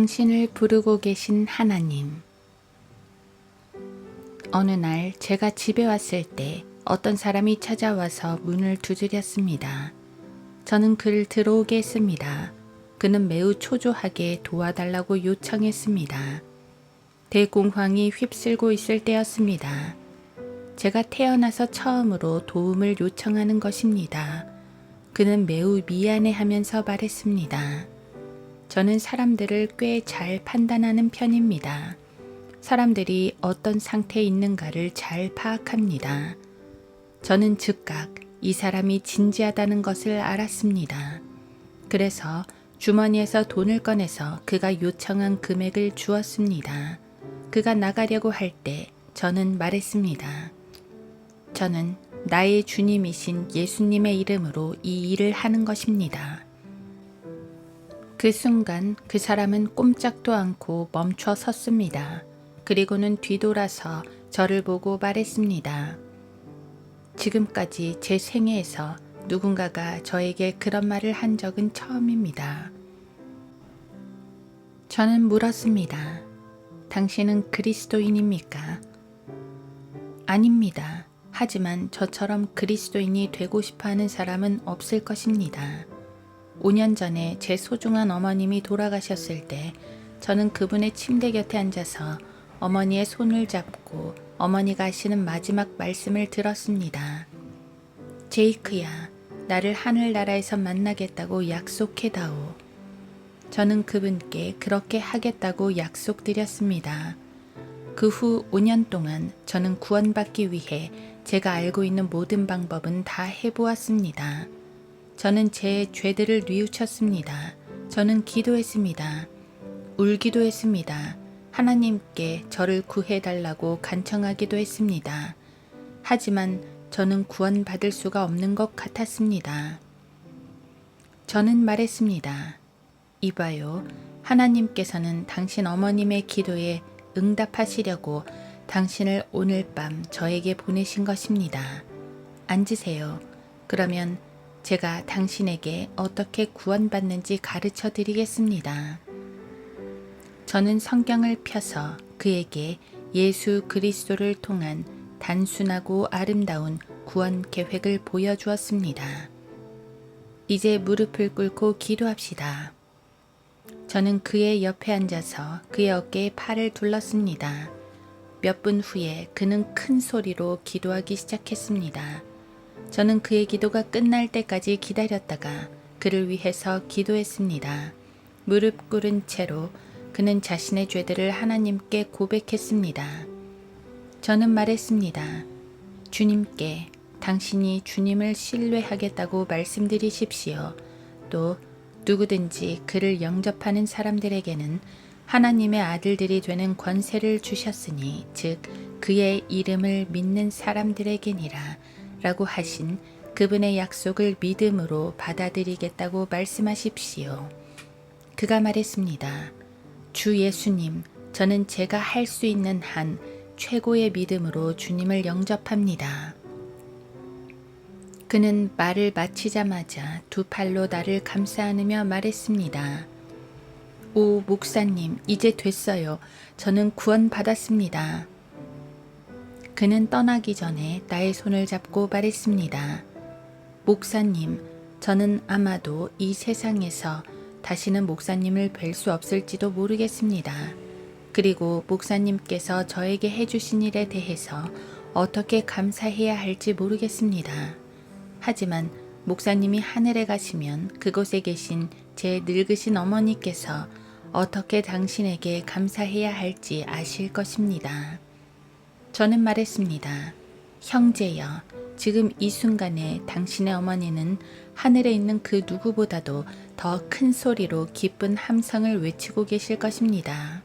당신을 부르고 계신 하나님. 어느 날 제가 집에 왔을 때 어떤 사람이 찾아와서 문을 두드렸습니다. 저는 그를 들어오게 했습니다. 그는 매우 초조하게 도와달라고 요청했습니다. 대공황이 휩쓸고 있을 때였습니다. 제가 태어나서 처음으로 도움을 요청하는 것입니다. 그는 매우 미안해하면서 말했습니다. 저는 사람들을 꽤 잘 판단하는 편입니다. 사람들이 어떤 상태에 있는가를 잘 파악합니다. 저는 즉각 이 사람이 진지하다는 것을 알았습니다. 그래서 주머니에서 돈을 꺼내서 그가 요청한 금액을 주었습니다. 그가 나가려고 할 때 저는 말했습니다. 저는 나의 주님이신 예수님의 이름으로 이 일을 하는 것입니다. 그 순간 그 사람은 꼼짝도 않고 멈춰 섰습니다. 그리고는 뒤돌아서 저를 보고 말했습니다. 지금까지 제 생애에서 누군가가 저에게 그런 말을 한 적은 처음입니다. 저는 물었습니다. 당신은 그리스도인입니까? 아닙니다. 하지만 저처럼 그리스도인이 되고 싶어 하는 사람은 없을 것입니다. 5년 전에 제 소중한 어머님이 돌아가셨을 때 저는 그분의 침대 곁에 앉아서 어머니의 손을 잡고 어머니가 하시는 마지막 말씀을 들었습니다. 제이크야, 나를 하늘나라에서 만나겠다고 약속해다오. 저는 그분께 그렇게 하겠다고 약속드렸습니다. 그 후 5년 동안 저는 구원받기 위해 제가 알고 있는 모든 방법은 다 해보았습니다. 저는 제 죄들을 뉘우쳤습니다. 저는 기도했습니다. 울기도 했습니다. 하나님께 저를 구해달라고 간청하기도 했습니다. 하지만 저는 구원받을 수가 없는 것 같았습니다. 저는 말했습니다. 이봐요. 하나님께서는 당신 어머님의 기도에 응답하시려고 당신을 오늘 밤 저에게 보내신 것입니다. 앉으세요. 그러면 제가 당신에게 어떻게 구원받는지 가르쳐 드리겠습니다. 저는 성경을 펴서 그에게 예수 그리스도를 통한 단순하고 아름다운 구원 계획을 보여주었습니다. 이제 무릎을 꿇고 기도합시다. 저는 그의 옆에 앉아서 그의 어깨에 팔을 둘렀습니다. 몇 분 후에 그는 큰 소리로 기도하기 시작했습니다. 저는 그의 기도가 끝날 때까지 기다렸다가 그를 위해서 기도했습니다. 무릎 꿇은 채로 그는 자신의 죄들을 하나님께 고백했습니다. 저는 말했습니다. 주님께 당신이 주님을 신뢰하겠다고 말씀드리십시오. 또 누구든지 그를 영접하는 사람들에게는 하나님의 아들들이 되는 권세를 주셨으니 즉 그의 이름을 믿는 사람들에게니라 라고 하신 그분의 약속을 믿음으로 받아들이겠다고 말씀하십시오. 그가 말했습니다. 주 예수님, 저는 제가 할 수 있는 한 최고의 믿음으로 주님을 영접합니다. 그는 말을 마치자마자 두 팔로 나를 감싸 안으며 말했습니다. 오, 목사님, 이제 됐어요. 저는 구원받았습니다. 그는 떠나기 전에 나의 손을 잡고 말했습니다. 목사님, 저는 아마도 이 세상에서 다시는 목사님을 뵐 수 없을지도 모르겠습니다. 그리고 목사님께서 저에게 해주신 일에 대해서 어떻게 감사해야 할지 모르겠습니다. 하지만 목사님이 하늘에 가시면 그곳에 계신 제 늙으신 어머니께서 어떻게 당신에게 감사해야 할지 아실 것입니다. 저는 말했습니다. 형제여, 지금 이 순간에 당신의 어머니는 하늘에 있는 그 누구보다도 더 큰 소리로 기쁜 함성을 외치고 계실 것입니다.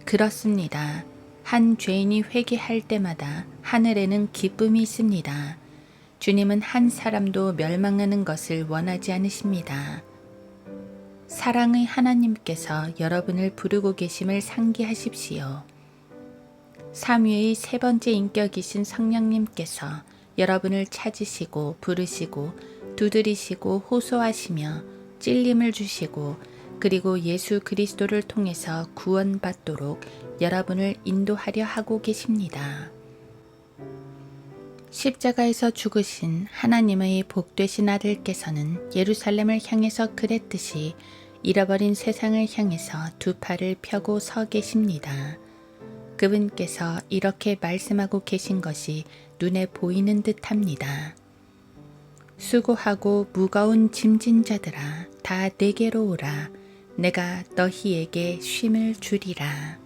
그렇습니다. 한 죄인이 회개할 때마다 하늘에는 기쁨이 있습니다. 주님은 한 사람도 멸망하는 것을 원하지 않으십니다. 사랑의 하나님께서 여러분을 부르고 계심을 상기하십시오. 삼위의 세 번째 인격이신 성령님께서 여러분을 찾으시고 부르시고 두드리시고 호소하시며 찔림을 주시고 그리고 예수 그리스도를 통해서 구원받도록 여러분을 인도하려 하고 계십니다. 십자가에서 죽으신 하나님의 복되신 아들께서는 예루살렘을 향해서 그랬듯이 잃어버린 세상을 향해서 두 팔을 펴고 서 계십니다. 그분께서 이렇게 말씀하고 계신 것이 눈에 보이는 듯합니다. 수고하고 무거운 짐진 자들아 다 내게로 오라. 내가 너희에게 쉼을 주리라.